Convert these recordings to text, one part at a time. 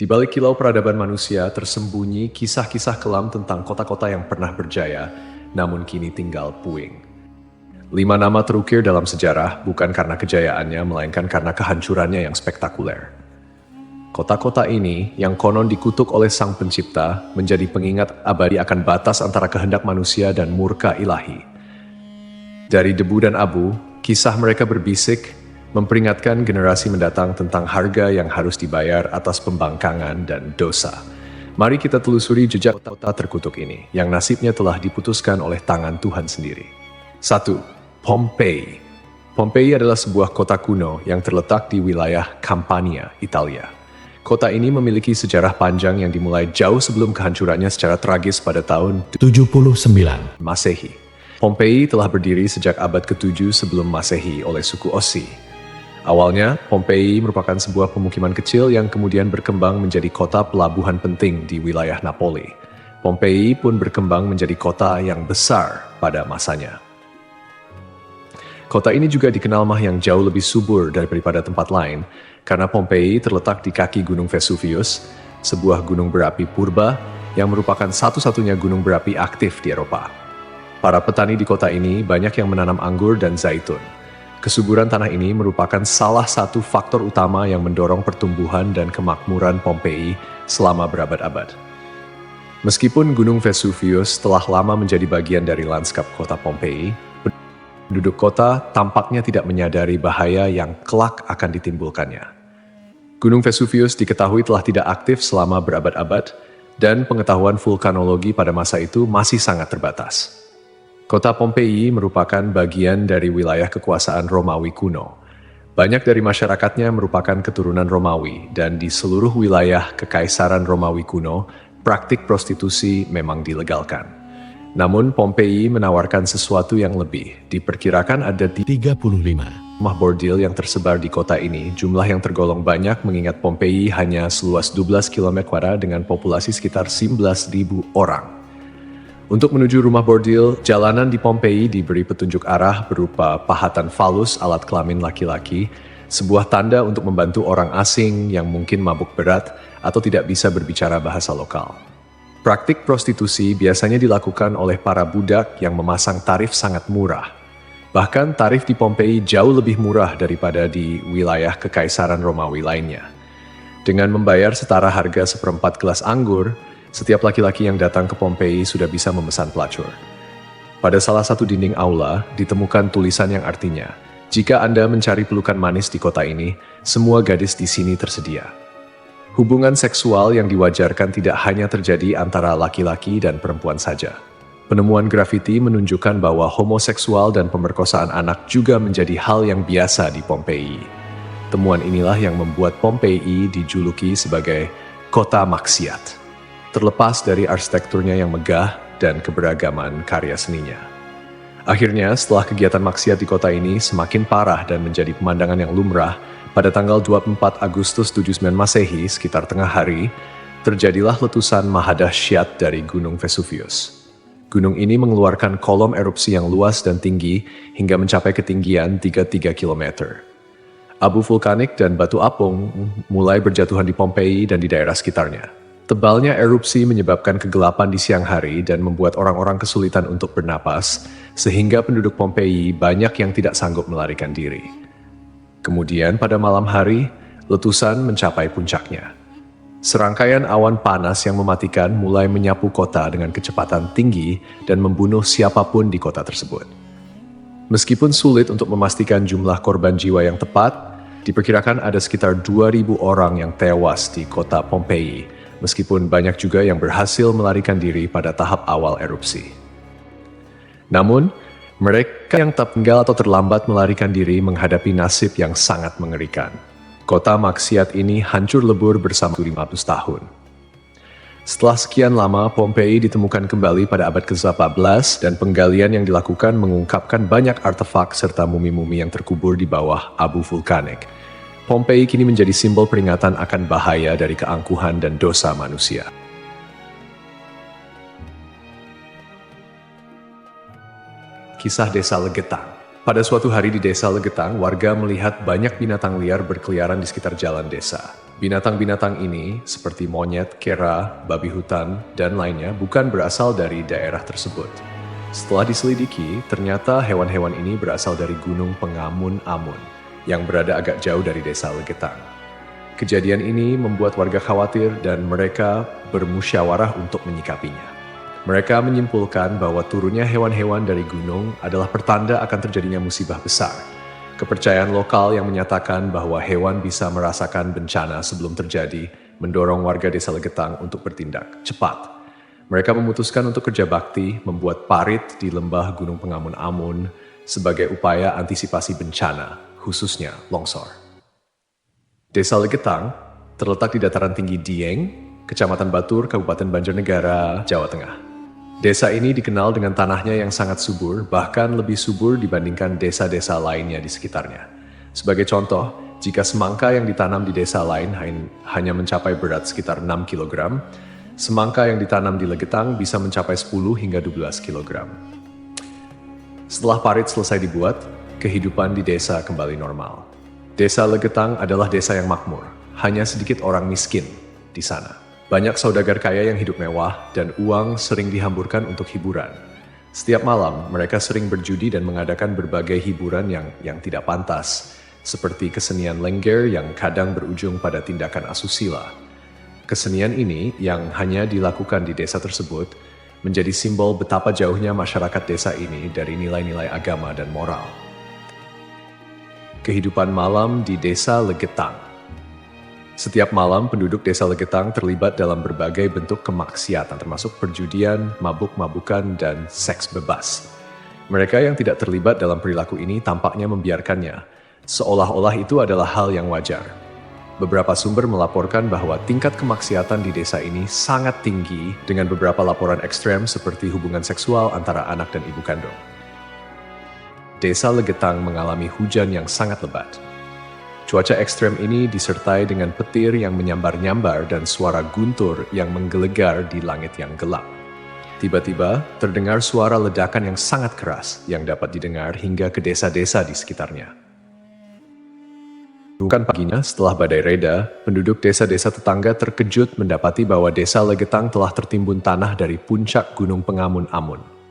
Di balik kilau peradaban manusia tersembunyi kisah-kisah kelam tentang kota-kota yang pernah berjaya, namun kini tinggal puing. 5 nama terukir dalam sejarah bukan karena kejayaannya, melainkan karena kehancurannya yang spektakuler. Kota-kota ini, yang konon dikutuk oleh Sang Pencipta, menjadi pengingat abadi akan batas antara kehendak manusia dan murka ilahi. Dari debu dan abu, kisah mereka berbisik, memperingatkan generasi mendatang tentang harga yang harus dibayar atas pembangkangan dan dosa. Mari kita telusuri jejak kota terkutuk ini, yang nasibnya telah diputuskan oleh tangan Tuhan sendiri. 1. Pompei. Pompei adalah sebuah kota kuno yang terletak di wilayah Campania, Italia. Kota ini memiliki sejarah panjang yang dimulai jauh sebelum kehancurannya secara tragis pada tahun 79 Masehi. Pompei telah berdiri sejak abad ke-7 sebelum Masehi oleh suku Ossi. Awalnya, Pompei merupakan sebuah pemukiman kecil yang kemudian berkembang menjadi kota pelabuhan penting di wilayah Napoli. Pompei pun berkembang menjadi kota yang besar pada masanya. Kota ini juga dikenal yang jauh lebih subur daripada tempat lain, karena Pompei terletak di kaki Gunung Vesuvius, sebuah gunung berapi purba yang merupakan satu-satunya gunung berapi aktif di Eropa. Para petani di kota ini banyak yang menanam anggur dan zaitun. Kesuburan tanah ini merupakan salah satu faktor utama yang mendorong pertumbuhan dan kemakmuran Pompei selama berabad-abad. Meskipun Gunung Vesuvius telah lama menjadi bagian dari lanskap kota Pompei, penduduk kota tampaknya tidak menyadari bahaya yang kelak akan ditimbulkannya. Gunung Vesuvius diketahui telah tidak aktif selama berabad-abad, dan pengetahuan vulkanologi pada masa itu masih sangat terbatas. Kota Pompei merupakan bagian dari wilayah kekuasaan Romawi kuno. Banyak dari masyarakatnya merupakan keturunan Romawi, dan di seluruh wilayah Kekaisaran Romawi kuno, praktik prostitusi memang dilegalkan. Namun Pompei menawarkan sesuatu yang lebih. Diperkirakan ada 35 rumah bordil yang tersebar di kota ini, jumlah yang tergolong banyak mengingat Pompei hanya seluas 12 km² dengan populasi sekitar 11.000 orang. Untuk menuju rumah bordil, jalanan di Pompei diberi petunjuk arah berupa pahatan falus alat kelamin laki-laki, sebuah tanda untuk membantu orang asing yang mungkin mabuk berat atau tidak bisa berbicara bahasa lokal. Praktik prostitusi biasanya dilakukan oleh para budak yang memasang tarif sangat murah. Bahkan tarif di Pompei jauh lebih murah daripada di wilayah Kekaisaran Romawi lainnya. Dengan membayar setara harga seperempat gelas anggur, setiap laki-laki yang datang ke Pompei sudah bisa memesan pelacur. Pada salah satu dinding aula, ditemukan tulisan yang artinya, "Jika Anda mencari pelukan manis di kota ini, semua gadis di sini tersedia." Hubungan seksual yang diwajarkan tidak hanya terjadi antara laki-laki dan perempuan saja. Penemuan grafiti menunjukkan bahwa homoseksual dan pemerkosaan anak juga menjadi hal yang biasa di Pompei. Temuan inilah yang membuat Pompei dijuluki sebagai kota maksiat, terlepas dari arsitekturnya yang megah dan keberagaman karya seninya. Akhirnya, setelah kegiatan maksiat di kota ini semakin parah dan menjadi pemandangan yang lumrah, pada tanggal 24 Agustus 79 Masehi, sekitar tengah hari, terjadilah letusan mahadahsyat dari Gunung Vesuvius. Gunung ini mengeluarkan kolom erupsi yang luas dan tinggi hingga mencapai ketinggian 33 km. Abu vulkanik dan batu apung mulai berjatuhan di Pompei dan di daerah sekitarnya. Tebalnya erupsi menyebabkan kegelapan di siang hari dan membuat orang-orang kesulitan untuk bernapas, sehingga penduduk Pompei banyak yang tidak sanggup melarikan diri. Kemudian pada malam hari, letusan mencapai puncaknya. Serangkaian awan panas yang mematikan mulai menyapu kota dengan kecepatan tinggi dan membunuh siapapun di kota tersebut. Meskipun sulit untuk memastikan jumlah korban jiwa yang tepat, diperkirakan ada sekitar 2.000 orang yang tewas di kota Pompei, meskipun banyak juga yang berhasil melarikan diri pada tahap awal erupsi. Namun, mereka yang tak tinggal atau terlambat melarikan diri menghadapi nasib yang sangat mengerikan. Kota maksiat ini hancur lebur bersama 500 tahun. Setelah sekian lama, Pompei ditemukan kembali pada abad ke-18 dan penggalian yang dilakukan mengungkapkan banyak artefak serta mumi-mumi yang terkubur di bawah abu vulkanik. Pompei kini menjadi simbol peringatan akan bahaya dari keangkuhan dan dosa manusia. Kisah Desa Legetang. Pada suatu hari di desa Legetang, warga melihat banyak binatang liar berkeliaran di sekitar jalan desa. Binatang-binatang ini, seperti monyet, kera, babi hutan, dan lainnya, bukan berasal dari daerah tersebut. Setelah diselidiki, ternyata hewan-hewan ini berasal dari Gunung Pengamun-Amun, yang berada agak jauh dari desa Legetang. Kejadian ini membuat warga khawatir dan mereka bermusyawarah untuk menyikapinya. Mereka menyimpulkan bahwa turunnya hewan-hewan dari gunung adalah pertanda akan terjadinya musibah besar. Kepercayaan lokal yang menyatakan bahwa hewan bisa merasakan bencana sebelum terjadi mendorong warga desa Legetang untuk bertindak cepat. Mereka memutuskan untuk kerja bakti membuat parit di lembah Gunung Pengamun-Amun sebagai upaya antisipasi bencana, khususnya longsor. Desa Legetang terletak di dataran tinggi Dieng, Kecamatan Batur, Kabupaten Banjarnegara, Jawa Tengah. Desa ini dikenal dengan tanahnya yang sangat subur, bahkan lebih subur dibandingkan desa-desa lainnya di sekitarnya. Sebagai contoh, jika semangka yang ditanam di desa lain hanya mencapai berat sekitar 6 kg, semangka yang ditanam di Legetang bisa mencapai 10 hingga 12 kg. Setelah parit selesai dibuat, kehidupan di desa kembali normal. Desa Legetang adalah desa yang makmur, hanya sedikit orang miskin di sana. Banyak saudagar kaya yang hidup mewah dan uang sering dihamburkan untuk hiburan. Setiap malam, mereka sering berjudi dan mengadakan berbagai hiburan yang tidak pantas, seperti kesenian lengger yang kadang berujung pada tindakan asusila. Kesenian ini yang hanya dilakukan di desa tersebut menjadi simbol betapa jauhnya masyarakat desa ini dari nilai-nilai agama dan moral. Kehidupan malam di desa Legetang. Setiap malam, penduduk desa Legetang terlibat dalam berbagai bentuk kemaksiatan, termasuk perjudian, mabuk-mabukan, dan seks bebas. Mereka yang tidak terlibat dalam perilaku ini tampaknya membiarkannya, seolah-olah itu adalah hal yang wajar. Beberapa sumber melaporkan bahwa tingkat kemaksiatan di desa ini sangat tinggi dengan beberapa laporan ekstrem seperti hubungan seksual antara anak dan ibu kandung. Desa Legetang mengalami hujan yang sangat lebat. Cuaca ekstrem ini disertai dengan petir yang menyambar-nyambar dan suara guntur yang menggelegar di langit yang gelap. Tiba-tiba, terdengar suara ledakan yang sangat keras yang dapat didengar hingga ke desa-desa di sekitarnya. Bukan paginya, setelah badai reda, penduduk desa-desa tetangga terkejut mendapati bahwa desa Legetang telah tertimbun tanah dari puncak Gunung Pengamun-Amun.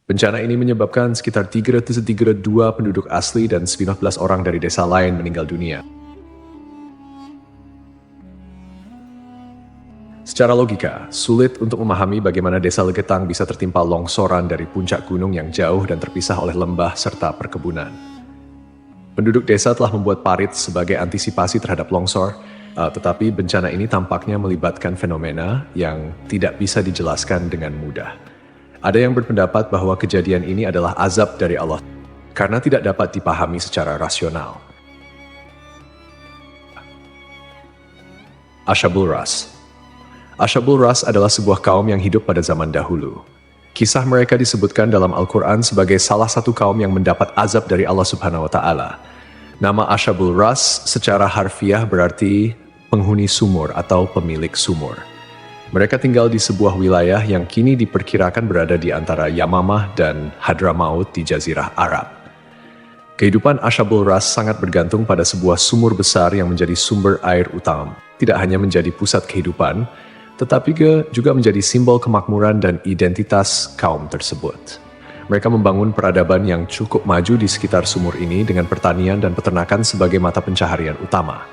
Bencana ini menyebabkan sekitar 332 penduduk asli dan 19 orang dari desa lain meninggal dunia. Secara logika, sulit untuk memahami bagaimana desa Legetang bisa tertimpa longsoran dari puncak gunung yang jauh dan terpisah oleh lembah serta perkebunan. Penduduk desa telah membuat parit sebagai antisipasi terhadap longsor, tetapi bencana ini tampaknya melibatkan fenomena yang tidak bisa dijelaskan dengan mudah. Ada yang berpendapat bahwa kejadian ini adalah azab dari Allah karena tidak dapat dipahami secara rasional. Ashabul Ras. Ashabul Ras adalah sebuah kaum yang hidup pada zaman dahulu. Kisah mereka disebutkan dalam Al-Quran sebagai salah satu kaum yang mendapat azab dari Allah Subhanahu wa Ta'ala. Nama Ashabul Ras secara harfiah berarti penghuni sumur atau pemilik sumur. Mereka tinggal di sebuah wilayah yang kini diperkirakan berada di antara Yamamah dan Hadramaut di Jazirah Arab. Kehidupan Ashabul Ras sangat bergantung pada sebuah sumur besar yang menjadi sumber air utama. Tidak hanya menjadi pusat kehidupan, tetapi juga menjadi simbol kemakmuran dan identitas kaum tersebut. Mereka membangun peradaban yang cukup maju di sekitar sumur ini dengan pertanian dan peternakan sebagai mata pencaharian utama.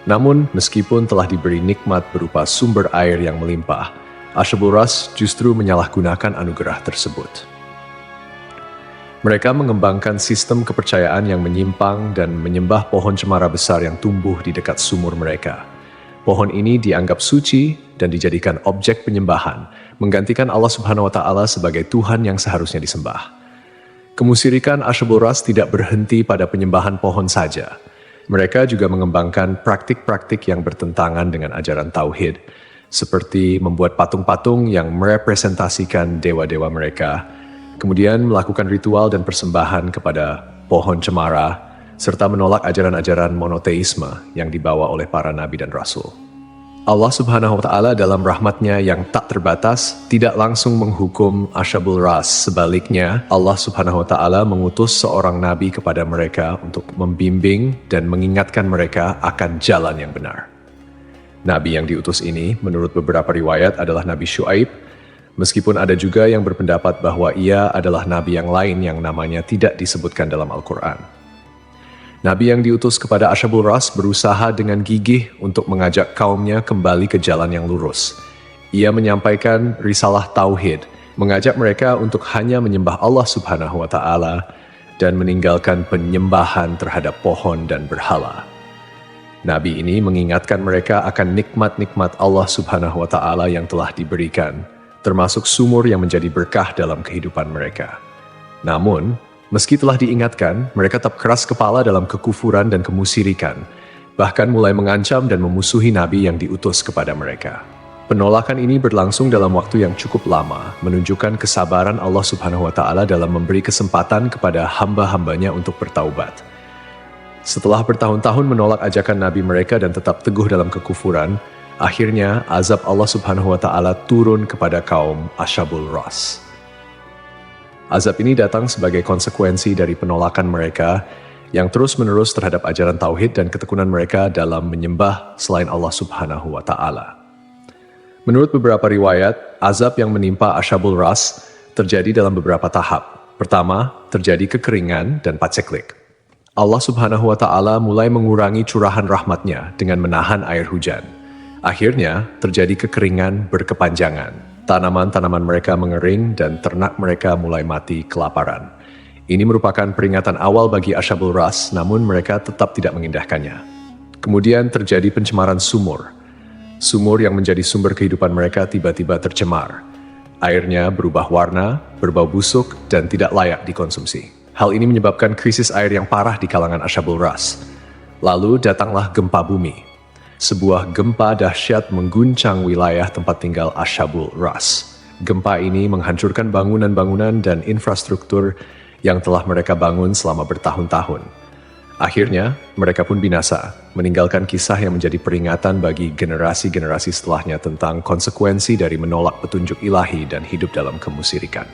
Namun, meskipun telah diberi nikmat berupa sumber air yang melimpah, Ashabul Ras justru menyalahgunakan anugerah tersebut. Mereka mengembangkan sistem kepercayaan yang menyimpang dan menyembah pohon cemara besar yang tumbuh di dekat sumur mereka. Pohon ini dianggap suci dan dijadikan objek penyembahan, menggantikan Allah Subhanahu wa Ta'ala sebagai Tuhan yang seharusnya disembah. Kemusyrikan Ashabul Ras tidak berhenti pada penyembahan pohon saja. Mereka juga mengembangkan praktik-praktik yang bertentangan dengan ajaran Tauhid, seperti membuat patung-patung yang merepresentasikan dewa-dewa mereka, kemudian melakukan ritual dan persembahan kepada pohon cemara, serta menolak ajaran-ajaran monoteisme yang dibawa oleh para nabi dan rasul. Allah Subhanahu wa Ta'ala dalam rahmatnya yang tak terbatas tidak langsung menghukum Ashabul Ras. Sebaliknya, Allah Subhanahu wa Ta'ala mengutus seorang nabi kepada mereka untuk membimbing dan mengingatkan mereka akan jalan yang benar. Nabi yang diutus ini, menurut beberapa riwayat, adalah Nabi Syuaib, meskipun ada juga yang berpendapat bahwa ia adalah nabi yang lain yang namanya tidak disebutkan dalam Al-Quran. Nabi yang diutus kepada Ashabul Ras berusaha dengan gigih untuk mengajak kaumnya kembali ke jalan yang lurus. Ia menyampaikan risalah tauhid, mengajak mereka untuk hanya menyembah Allah Subhanahu wa Ta'ala dan meninggalkan penyembahan terhadap pohon dan berhala. Nabi ini mengingatkan mereka akan nikmat-nikmat Allah Subhanahu wa Ta'ala yang telah diberikan, termasuk sumur yang menjadi berkah dalam kehidupan mereka. Namun, meski telah diingatkan, mereka tetap keras kepala dalam kekufuran dan kemusyrikan, bahkan mulai mengancam dan memusuhi Nabi yang diutus kepada mereka. Penolakan ini berlangsung dalam waktu yang cukup lama, menunjukkan kesabaran Allah Subhanahu wa Ta'ala dalam memberi kesempatan kepada hamba-hambanya untuk bertaubat. Setelah bertahun-tahun menolak ajakan Nabi mereka dan tetap teguh dalam kekufuran, akhirnya azab Allah Subhanahu wa Ta'ala turun kepada kaum Ashabul Ras. Azab ini datang sebagai konsekuensi dari penolakan mereka yang terus-menerus terhadap ajaran tauhid dan ketekunan mereka dalam menyembah selain Allah Subhanahu wa Ta'ala. Menurut beberapa riwayat, azab yang menimpa Ashabul Ras terjadi dalam beberapa tahap. Pertama, terjadi kekeringan dan paceklik. Allah Subhanahu wa Ta'ala mulai mengurangi curahan rahmatnya dengan menahan air hujan. Akhirnya, terjadi kekeringan berkepanjangan. Tanaman-tanaman mereka mengering dan ternak mereka mulai mati kelaparan. Ini merupakan peringatan awal bagi Ashabul Ras, namun mereka tetap tidak mengindahkannya. Kemudian terjadi pencemaran sumur. Sumur yang menjadi sumber kehidupan mereka tiba-tiba tercemar. Airnya berubah warna, berbau busuk, dan tidak layak dikonsumsi. Hal ini menyebabkan krisis air yang parah di kalangan Ashabul Ras. Lalu datanglah gempa bumi. Sebuah gempa dahsyat mengguncang wilayah tempat tinggal Ashabul Ras. Gempa ini menghancurkan bangunan-bangunan dan infrastruktur yang telah mereka bangun selama bertahun-tahun. Akhirnya, mereka pun binasa, meninggalkan kisah yang menjadi peringatan bagi generasi-generasi setelahnya tentang konsekuensi dari menolak petunjuk ilahi dan hidup dalam kemusyrikan.